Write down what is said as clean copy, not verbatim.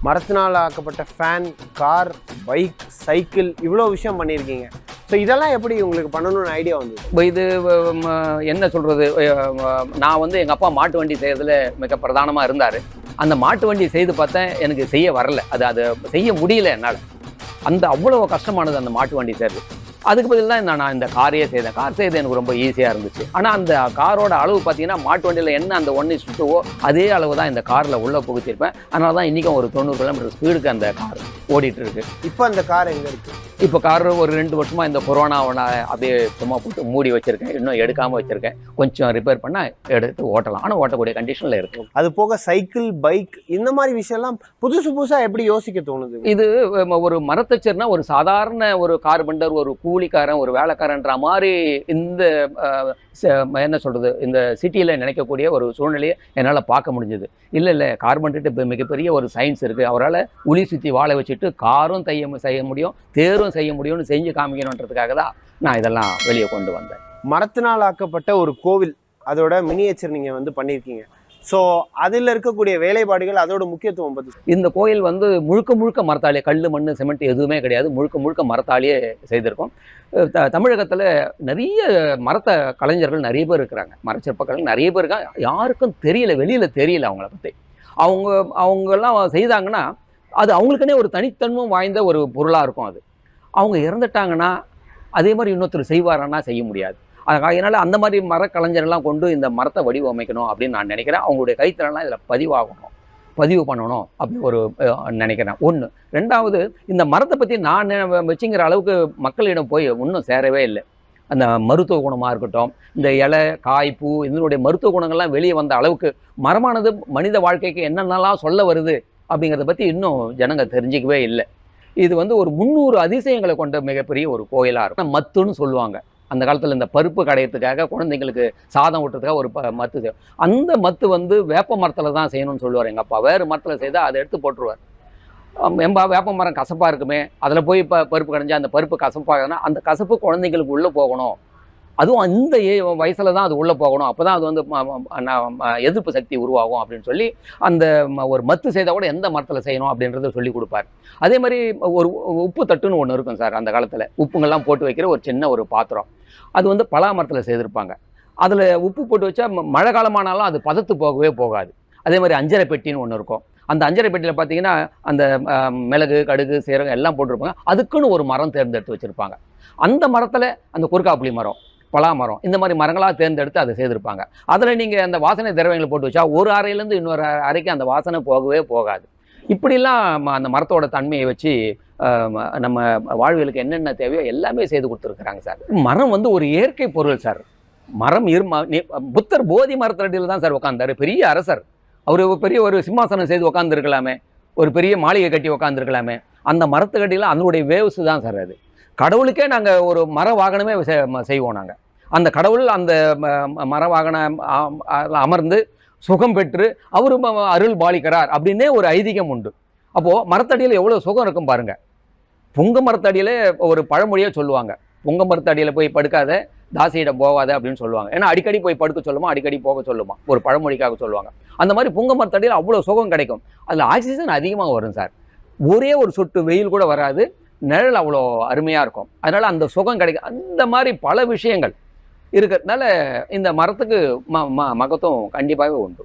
மரத்தினால் ஆக்கப்பட்ட fan, car, bike, cycle இவ்வளோ விஷயம் பண்ணியிருக்கீங்க. ஸோ இதெல்லாம் எப்படி உங்களுக்கு பண்ணணும்னு ஐடியா வந்து? இது என்ன சொல்கிறது, நான் வந்து எங்கள் அப்பா மாட்டு வண்டி செய்கிறதுல மிக பிரதானமாக இருந்தார். அந்த மாட்டு வண்டி செய்து பார்த்தேன், எனக்கு செய்ய வரல. அது செய்ய முடியல என்னால். அவ்வளோ கஷ்டமானது அந்த மாட்டு வண்டி செய்கிறது. அதுக்கு பதில் தான் நான் இந்த காரையே செய்தேன். கார் செய்து எனக்கு ரொம்ப ஈஸியாக இருந்துச்சு. ஆனால் அந்த காரோட அளவு பார்த்தீங்கன்னா மாட்டு வண்டியில் என்ன அந்த 1:2 அதே அளவு தான் இந்த காரில் உள்ளே புகுத்திருப்பேன். அதனால தான் இன்றைக்கும் ஒரு 90 கிலோமீட்டர் ஸ்பீடுக்கு அந்த கார் ஓடிட்டு இருக்கு. இப்போ அந்த கார் எங்கே இருக்குது? இப்போ கார் ஒரு 2 வருஷமாக இந்த கொரோனாவை அப்படியே சும்மா போட்டு மூடி வச்சுருக்கேன். இன்னும் எடுக்காமல் வச்சுருக்கேன். கொஞ்சம் ரிப்பேர் பண்ணால் எடுத்து ஓட்டலாம். ஆனால் ஓட்டக்கூடிய கண்டிஷனில் இருக்குது. அது போக சைக்கிள், பைக் இந்த மாதிரி விஷயம்லாம் புதுசாக எப்படி யோசிக்க தோணுது? இது ஒரு மரத்தச்சர்னா ஒரு சாதாரண ஒரு கார்பெண்டர், ஒரு கூலிக்காரன், ஒரு வேலைக்காரன்ற மாதிரி இந்த என்ன சொல்கிறது, இந்த சிட்டியில் நினைக்கக்கூடிய ஒரு சூழ்நிலையை என்னால் பார்க்க முடிஞ்சது. இல்லை கார்பெண்டர்கிட்ட இப்போ மிகப்பெரிய ஒரு சயின்ஸ் இருக்குது. அவரால் உளி சுற்றி வாழ வச்சுட்டு காரும் செய்ய முடியும், தேரும் செய்ய முடியும்னு செஞ்சு காமிக்கணுன்றதுக்காக தான் நான் இதெல்லாம் வெளியே கொண்டு வந்தேன். மரத்தினால் ஆக்கப்பட்ட ஒரு கோவில், அதோட மினியேச்சர் நீங்கள் வந்து பண்ணியிருக்கீங்க. ஸோ அதில் இருக்கக்கூடிய வேலைப்பாடுகள், அதோட முக்கியத்துவம் பற்றி. இந்த கோயில் வந்து முழுக்க மரத்தாலே, கல், மண், சிமெண்ட் எதுவுமே கிடையாது. முழுக்க மரத்தாலேயே செய்திருக்கோம். தமிழகத்தில் நிறைய மரத்த கலைஞர்கள் நிறைய பேர் இருக்கிறாங்க. மரச்சிற்பக்கலைஞர்கள் நிறைய பேர் இருக்காங்க. யாருக்கும் தெரியல, வெளியில் தெரியல அவங்கள பற்றி. அவங்கெல்லாம் செய்தாங்கன்னா அது அவங்களுக்குன்னே ஒரு தனித்தன்மை வாய்ந்த ஒரு பொருளாக இருக்கும். அவங்க இறந்துட்டாங்கன்னா அதே மாதிரி இன்னொருத்தர் செய்வாரான்னா செய்ய முடியாது. அதனால் அந்த மாதிரி மரக்கலைஞரெல்லாம் கொண்டு இந்த மரத்தை வடிவமைக்கணும் அப்படின்னு நான் நினைக்கிறேன். அவங்களுடைய கைத்திறன்லாம் இதில் பதிவு பண்ணணும் அப்படின்னு ஒரு நினைக்கிறேன். ஒன்று. ரெண்டாவது, இந்த மரத்தை பற்றி நான் வச்சுங்கிற அளவுக்கு மக்களிடம் போய் இன்னும் சேரவே இல்லை. அந்த மருத்துவ குணமாக இருக்கட்டும், இந்த இலை, காய், பூ இதனுடைய மருத்துவ குணங்கள்லாம் வெளியே வந்த அளவுக்கு மரமானது மனித வாழ்க்கைக்கு என்னென்னலாம் சொல்ல வருது அப்படிங்கிறத பற்றி இன்னும் ஜனங்க தெரிஞ்சிக்கவே இல்லை. இது வந்து ஒரு 300 அதிசயங்களை கொண்ட மிகப்பெரிய ஒரு கோயிலாக இருக்கும். மத்துன்னு சொல்லுவாங்க. அந்த காலத்தில் இந்த பருப்பு கடையத்துக்காக, குழந்தைங்களுக்கு சாதம் ஊட்டுறதுக்காக ஒரு மத்து செய்யும். அந்த மத்து வந்து வேப்ப மரத்தில் தான் செய்யணும்னு சொல்லுவார் எங்கள் அப்பா. வேறு மரத்தில் செய்தால் அதை எடுத்து போட்டுருவார். வேப்ப மரம் கசப்பாக இருக்குமே, அதில் போய் பருப்பு கடைஞ்சா அந்த பருப்பு கசப்பாகுதுன்னா அந்த கசப்பு குழந்தைங்களுக்கு உள்ளே போகணும். அதுவும் அந்த வயசில் தான் அது உள்ளே போகணும். அப்போ தான் அது வந்து எதிர்ப்பு சக்தி உருவாகும் அப்படின்னு சொல்லி அந்த ஒரு மத்து செய்தால் கூட எந்த மரத்தில் செய்யணும் அப்படின்றத சொல்லி கொடுப்பார். அதே மாதிரி ஒரு உப்பு தட்டுன்னு ஒன்று இருக்கும் சார். அந்த காலத்தில் உப்புங்கள்லாம் போட்டு வைக்கிற ஒரு சின்ன ஒரு பாத்திரம். அது வந்து பலா மரத்தில் செய்திருப்பாங்க. அதில் உப்பு போட்டு வச்சா மழை காலமானாலும் அது பதத்து போகவே போகாது. அதே மாதிரி அஞ்சரை பெட்டின்னு ஒன்று இருக்கும். அந்த அஞ்சரை பெட்டியில் பார்த்தீங்கன்னா அந்த மிளகு, கடுகு, சீரகம் எல்லாம் போட்டிருப்பாங்க. அதுக்குன்னு ஒரு மரம் தேர்ந்தெடுத்து வச்சுருப்பாங்க. அந்த மரத்தில் அந்த குறுக்காப்புளி மரம், பலா மரம், இந்த மாதிரி மரங்களாக தேர்ந்தெடுத்து அதை செய்திருப்பாங்க. அதில் நீங்கள் அந்த வாசனை திரவியங்களை போட்டு வச்சா ஒரு அறையிலேருந்து இன்னொரு அறைக்கு அந்த வாசனை போகவே போகாது. இப்படிலாம் அந்த மரத்தோட தன்மையை வச்சு நம்ம வாழ்வியலுக்கு என்னென்ன தேவையோ எல்லாமே செய்து கொடுத்துருக்குறாங்க சார். மரம் வந்து ஒரு இயற்கை பொருள் சார். மரம் புத்தர் போதி மரத்தடியில் தான் சார் உட்காந்தார். பெரிய அரசர். அவர் பெரிய ஒரு சிம்மாசனம் செய்து உட்காந்துருக்கலாமே, ஒரு பெரிய மாளிகை கட்டி உட்காந்துருக்கலாமே. அந்த மரத்துக்கடியில் அதனுடைய வேவ்ஸ் தான் சார். அது கடவுளுக்கே நாங்கள் ஒரு மர வாகனமே செய்வோம். நாங்கள் அந்த கடவுள் அந்த மர வாகனம் அமர்ந்து சுகம் பெற்று அவரு அருள் பாலிக்கிறார் அப்படின்னே ஒரு ஐதீகம் உண்டு. அப்போது மரத்தடியில் எவ்வளோ சுகம் இருக்கும் பாருங்கள். புங்க மரத்தடியில் ஒரு பழமொழியாக சொல்லுவாங்க, புங்க மரத்தடியில் போய் படுக்காத, தாசியிடம் போகாத அப்படின்னு சொல்லுவாங்க. ஏன்னா அடிக்கடி போய் படுக்க சொல்லுமா, அடிக்கடி போக சொல்லுமா, ஒரு பழமொழிக்காக சொல்லுவாங்க. அந்த மாதிரி புங்க மரத்தடியில் அவ்வளோ சுகம் கிடைக்கும். அதில் ஆக்சிஜன் அதிகமாக வரும் சார். ஒரே ஒரு சொட்டு வெயில் கூட வராது. நிழல் அவ்வளோ அருமையாக இருக்கும். அதனால் அந்த சுகம் கிடைக்கும். அந்த மாதிரி பல விஷயங்கள் இருக்கிறதுனால இந்த மரத்துக்கு மகத்துவம் கண்டிப்பாகவே உண்டு.